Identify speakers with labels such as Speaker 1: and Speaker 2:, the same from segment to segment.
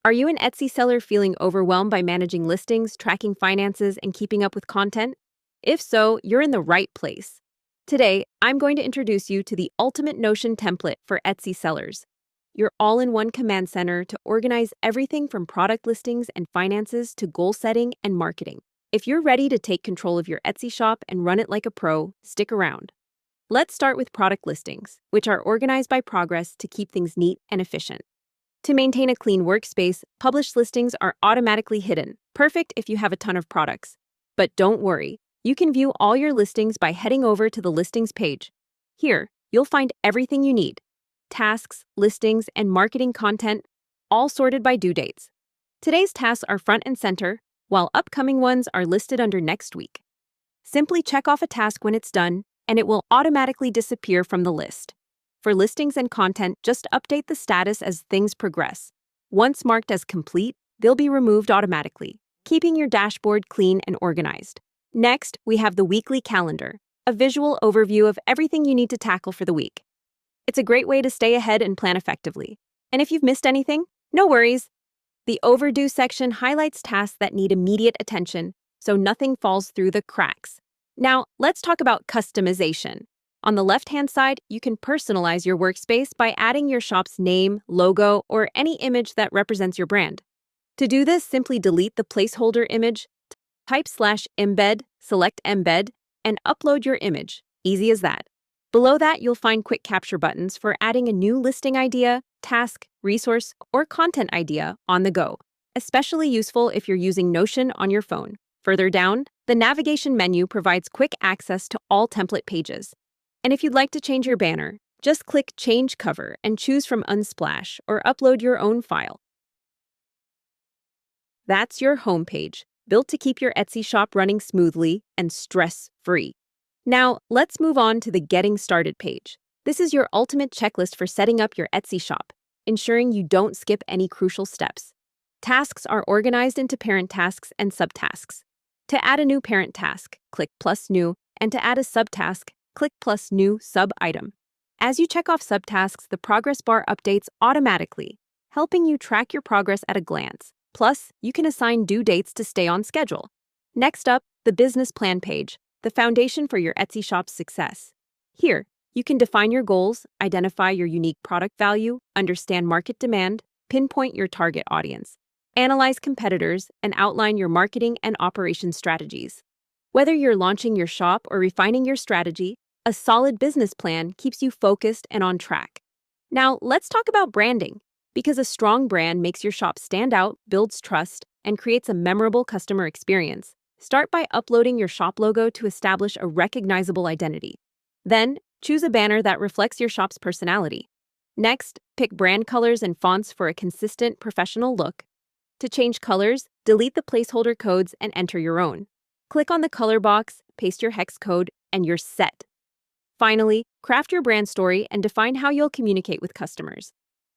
Speaker 1: Are you an Etsy seller feeling overwhelmed by managing listings, tracking finances, and keeping up with content? If so, you're in the right place. Today, I'm going to introduce you to the ultimate Notion template for Etsy sellers. Your all-in-one command center to organize everything from product listings and finances to goal setting and marketing. If you're ready to take control of your Etsy shop and run it like a pro, stick around. Let's start with product listings, which are organized by progress to keep things neat and efficient. To maintain a clean workspace, published listings are automatically hidden, perfect if you have a ton of products. But don't worry, you can view all your listings by heading over to the listings page. Here, you'll find everything you need: tasks, listings, and marketing content, all sorted by due dates. Today's tasks are front and center, while upcoming ones are listed under next week. Simply check off a task when it's done, and it will automatically disappear from the list. For listings and content, just update the status as things progress. Once marked as complete, they'll be removed automatically, keeping your dashboard clean and organized. Next, we have the weekly calendar, a visual overview of everything you need to tackle for the week. It's a great way to stay ahead and plan effectively. And if you've missed anything, no worries. The overdue section highlights tasks that need immediate attention, so nothing falls through the cracks. Now, let's talk about customization. On the left-hand side, you can personalize your workspace by adding your shop's name, logo, or any image that represents your brand. To do this, simply delete the placeholder image, type /embed, select embed, and upload your image. Easy as that. Below that, you'll find quick capture buttons for adding a new listing idea, task, resource, or content idea on the go, especially useful if you're using Notion on your phone. Further down, the navigation menu provides quick access to all template pages. And if you'd like to change your banner, just click Change Cover and choose from Unsplash or upload your own file. That's your homepage, built to keep your Etsy shop running smoothly and stress-free. Now, let's move on to the Getting Started page. This is your ultimate checklist for setting up your Etsy shop, ensuring you don't skip any crucial steps. Tasks are organized into parent tasks and subtasks. To add a new parent task, click plus new, and to add a subtask, click plus new sub-item. As you check off subtasks, the progress bar updates automatically, helping you track your progress at a glance. Plus, you can assign due dates to stay on schedule. Next up, the business plan page, the foundation for your Etsy shop's success. Here, you can define your goals, identify your unique product value, understand market demand, pinpoint your target audience, analyze competitors, and outline your marketing and operations strategies. Whether you're launching your shop or refining your strategy, a solid business plan keeps you focused and on track. Now, let's talk about branding, because a strong brand makes your shop stand out, builds trust, and creates a memorable customer experience. Start by uploading your shop logo to establish a recognizable identity. Then, choose a banner that reflects your shop's personality. Next, pick brand colors and fonts for a consistent, professional look. To change colors, delete the placeholder codes and enter your own. Click on the color box, paste your hex code, and you're set. Finally, craft your brand story and define how you'll communicate with customers.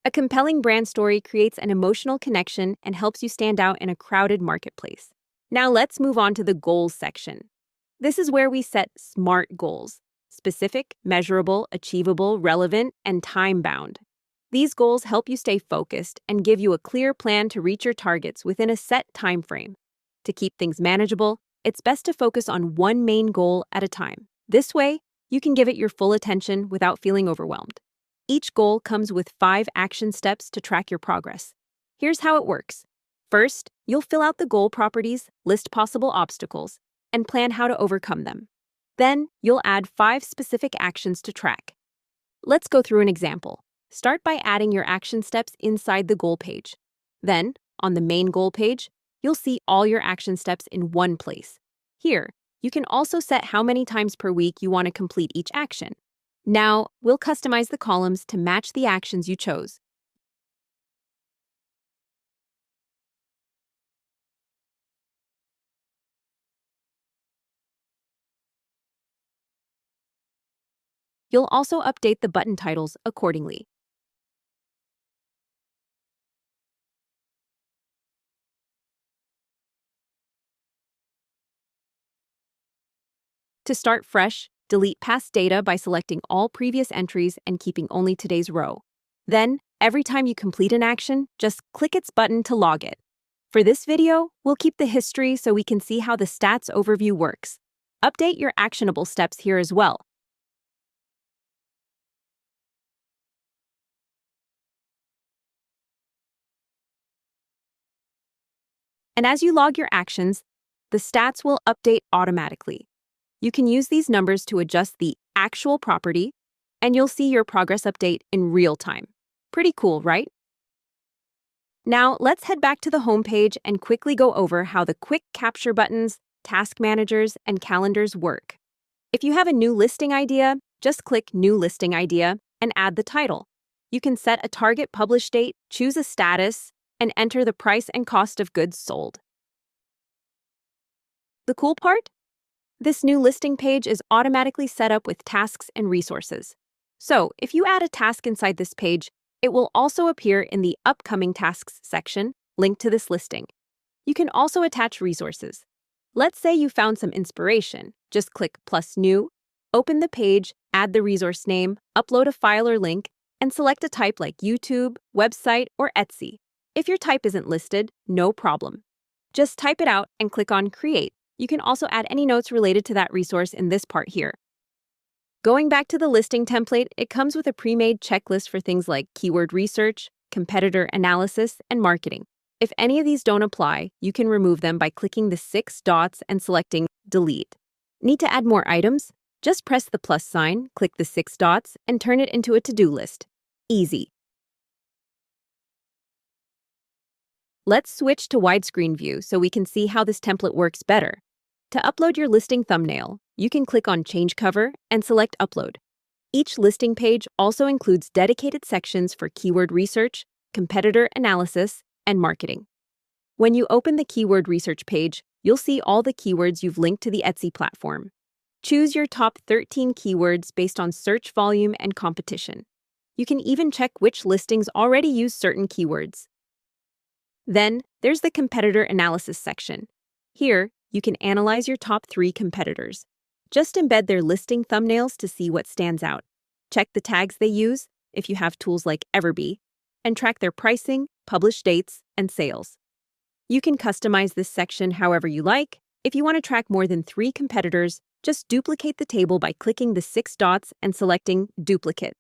Speaker 1: A compelling brand story creates an emotional connection and helps you stand out in a crowded marketplace. Now let's move on to the goals section. This is where we set SMART goals: specific, measurable, achievable, relevant, and time-bound. These goals help you stay focused and give you a clear plan to reach your targets within a set time frame. To keep things manageable, it's best to focus on one main goal at a time. This way, you can give it your full attention without feeling overwhelmed. Each goal comes with 5 action steps to track your progress. Here's how it works. First, you'll fill out the goal properties, list possible obstacles, and plan how to overcome them. Then, you'll add 5 specific actions to track. Let's go through an example. Start by adding your action steps inside the goal page. Then, on the main goal page, you'll see all your action steps in one place. Here, you can also set how many times per week you want to complete each action. Now, we'll customize the columns to match the actions you chose. You'll also update the button titles accordingly. To start fresh, delete past data by selecting all previous entries and keeping only today's row. Then, Every time you complete an action, just click its button to log it. For this video, we'll keep the history so we can see how the stats overview works. Update your actionable steps here as well. And as you log your actions, the stats will update automatically. You can use these numbers to adjust the actual property, and you'll see your progress update in real time. Pretty cool, right? Now, let's head back to the homepage and quickly go over how the quick capture buttons, task managers, and calendars work. If you have a new listing idea, just click New Listing Idea and add the title. You can set a target publish date, choose a status, and enter the price and cost of goods sold. The cool part? This new listing page is automatically set up with tasks and resources. So, if you add a task inside this page, it will also appear in the Upcoming Tasks section linked to this listing. You can also attach resources. Let's say you found some inspiration. Just click Plus New, open the page, add the resource name, upload a file or link, and select a type like YouTube, website, or Etsy. If your type isn't listed, no problem. Just type it out and click on Create. You can also add any notes related to that resource in this part here. Going back to the listing template, it comes with a pre-made checklist for things like keyword research, competitor analysis, and marketing. If any of these don't apply, you can remove them by clicking the 6 dots and selecting Delete. Need to add more items? Just press the plus sign, click the 6 dots, and turn it into a to-do list. Easy. Let's switch to widescreen view so we can see how this template works better. To upload your listing thumbnail, you can click on Change Cover and select Upload. Each listing page also includes dedicated sections for keyword research, competitor analysis, and marketing. When you open the keyword research page, you'll see all the keywords you've linked to the Etsy platform. Choose your top 13 keywords based on search volume and competition. You can even check which listings already use certain keywords. Then, there's the competitor analysis section. Here, you can analyze your top 3 competitors. Just embed their listing thumbnails to see what stands out. Check the tags they use, if you have tools like Everbee, and track their pricing, published dates, and sales. You can customize this section however you like. If you want to track more than 3 competitors, just duplicate the table by clicking the 6 dots and selecting Duplicate.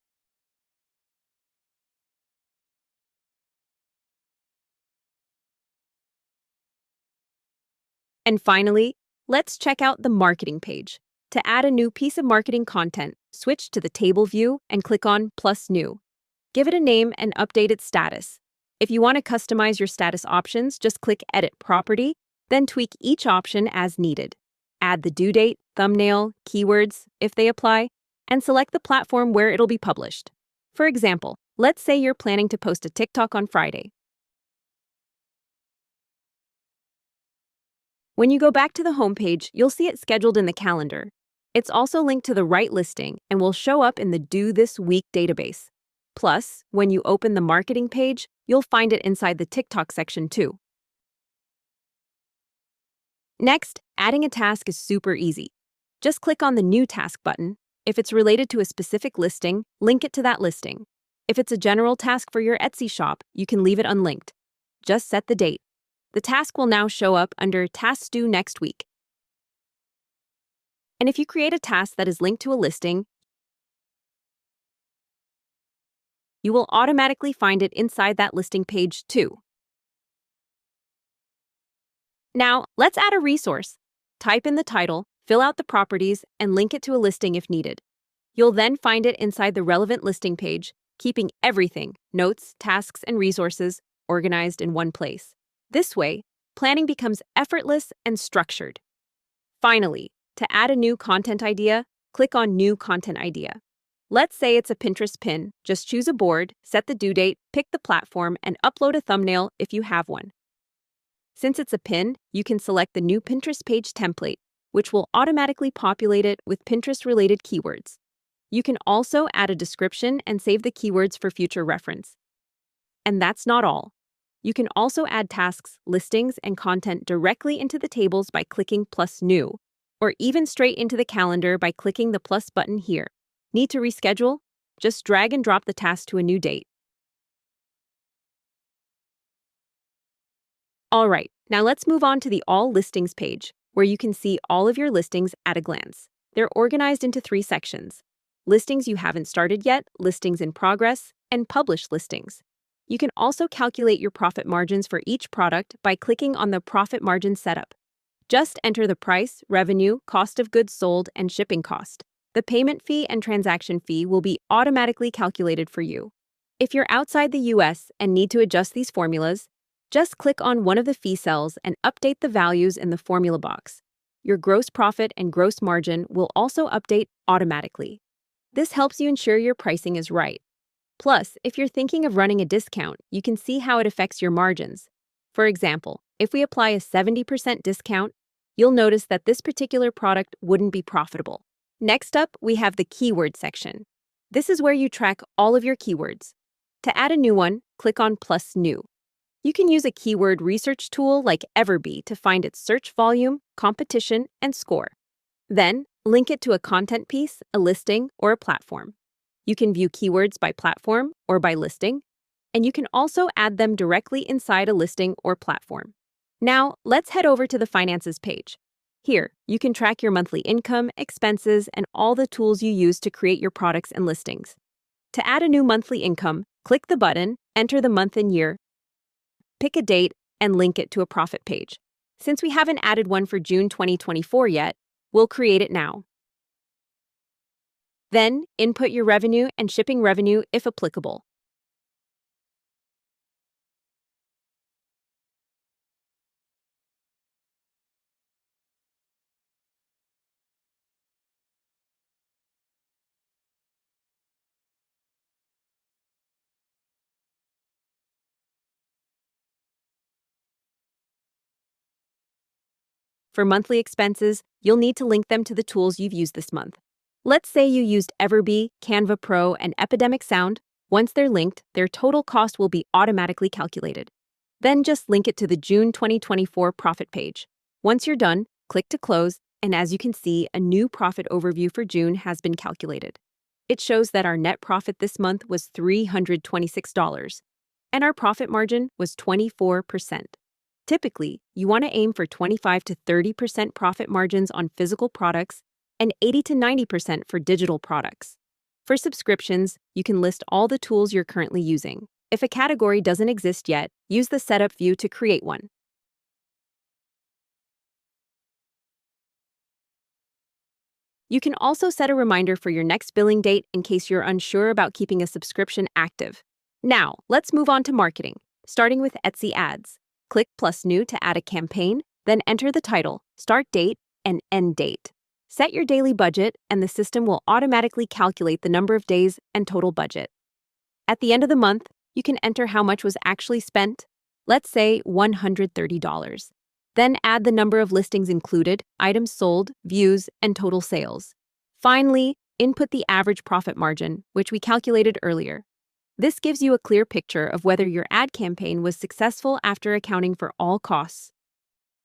Speaker 1: And finally, let's check out the marketing page. To add a new piece of marketing content, switch to the table view and click on Plus New. Give it a name and update its status. If you want to customize your status options, just click Edit Property, then tweak each option as needed. Add the due date, thumbnail, keywords, if they apply, and select the platform where it'll be published. For example, let's say you're planning to post a TikTok on Friday. When you go back to the homepage, you'll see it scheduled in the calendar. It's also linked to the right listing and will show up in the Due This Week database. Plus, when you open the marketing page, you'll find it inside the TikTok section too. Next, adding a task is super easy. Just click on the New Task button. If it's related to a specific listing, link it to that listing. If it's a general task for your Etsy shop, you can leave it unlinked. Just set the date. The task will now show up under Tasks Due Next Week. And if you create a task that is linked to a listing, you will automatically find it inside that listing page too. Now, let's add a resource. Type in the title, fill out the properties, and link it to a listing if needed. You'll then find it inside the relevant listing page, keeping everything, notes, tasks, and resources, organized in one place. This way, planning becomes effortless and structured. Finally, to add a new content idea, click on New Content Idea. Let's say it's a Pinterest pin. Just choose a board, set the due date, pick the platform, and upload a thumbnail if you have one. Since it's a pin, you can select the new Pinterest page template, which will automatically populate it with Pinterest-related keywords. You can also add a description and save the keywords for future reference. And that's not all. You can also add tasks, listings, and content directly into the tables by clicking Plus New, or even straight into the calendar by clicking the plus button here. Need to reschedule? Just drag and drop the task to a new date. All right, now let's move on to the All Listings page, where you can see all of your listings at a glance. They're organized into 3 sections: listings you haven't started yet, listings in progress, and published listings. You can also calculate your profit margins for each product by clicking on the Profit Margin Setup. Just enter the price, revenue, cost of goods sold, and shipping cost. The payment fee and transaction fee will be automatically calculated for you. If you're outside the US and need to adjust these formulas, just click on one of the fee cells and update the values in the formula box. Your gross profit and gross margin will also update automatically. This helps you ensure your pricing is right. Plus, if you're thinking of running a discount, you can see how it affects your margins. For example, if we apply a 70% discount, you'll notice that this particular product wouldn't be profitable. Next up, we have the keyword section. This is where you track all of your keywords. To add a new one, click on Plus New. You can use a keyword research tool like Everbee to find its search volume, competition, and score. Then, link it to a content piece, a listing, or a platform. You can view keywords by platform or by listing, and you can also add them directly inside a listing or platform. Now, let's head over to the Finances page. Here, you can track your monthly income, expenses, and all the tools you use to create your products and listings. To add a new monthly income, click the button, enter the month and year, pick a date, and link it to a profit page. Since we haven't added one for June 2024 yet, we'll create it now. Then, input your revenue and shipping revenue if applicable. For monthly expenses, you'll need to link them to the tools you've used this month. Let's say you used Everbee, Canva Pro, and Epidemic Sound. Once they're linked, their total cost will be automatically calculated. Then just link it to the June 2024 profit page. Once you're done, click to close, and as you can see, a new profit overview for June has been calculated. It shows that our net profit this month was $326, and our profit margin was 24%. Typically, you want to aim for 25 to 30% profit margins on physical products and 80 to 90% for digital products. For subscriptions, you can list all the tools you're currently using. If a category doesn't exist yet, use the Setup view to create one. You can also set a reminder for your next billing date in case you're unsure about keeping a subscription active. Now, let's move on to marketing, starting with Etsy ads. Click Plus New to add a campaign, then enter the title, start date, and end date. Set your daily budget, and the system will automatically calculate the number of days and total budget. At the end of the month, you can enter how much was actually spent, let's say $130. Then add the number of listings included, items sold, views, and total sales. Finally, input the average profit margin, which we calculated earlier. This gives you a clear picture of whether your ad campaign was successful after accounting for all costs.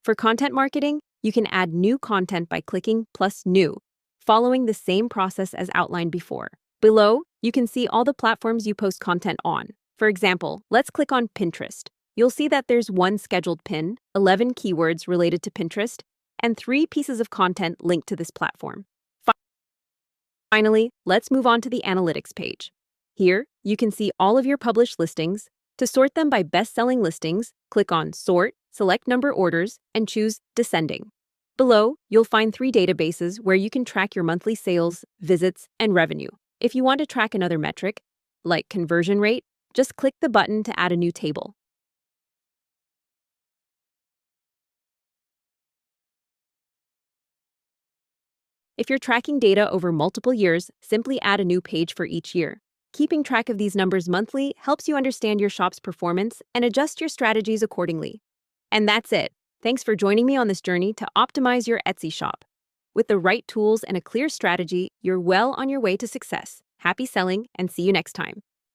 Speaker 1: For content marketing, you can add new content by clicking Plus New, following the same process as outlined before. Below, you can see all the platforms you post content on. For example, let's click on Pinterest. You'll see that there's one scheduled pin, 11 keywords related to Pinterest, and 3 pieces of content linked to this platform. Finally, let's move on to the Analytics page. Here, you can see all of your published listings. To sort them by best-selling listings, click on Sort, select Number Orders, and choose Descending. Below, you'll find 3 databases where you can track your monthly sales, visits, and revenue. If you want to track another metric, like conversion rate, just click the button to add a new table. If you're tracking data over multiple years, simply add a new page for each year. Keeping track of these numbers monthly helps you understand your shop's performance and adjust your strategies accordingly. And that's it. Thanks for joining me on this journey to optimize your Etsy shop. With the right tools and a clear strategy, you're well on your way to success. Happy selling, and see you next time.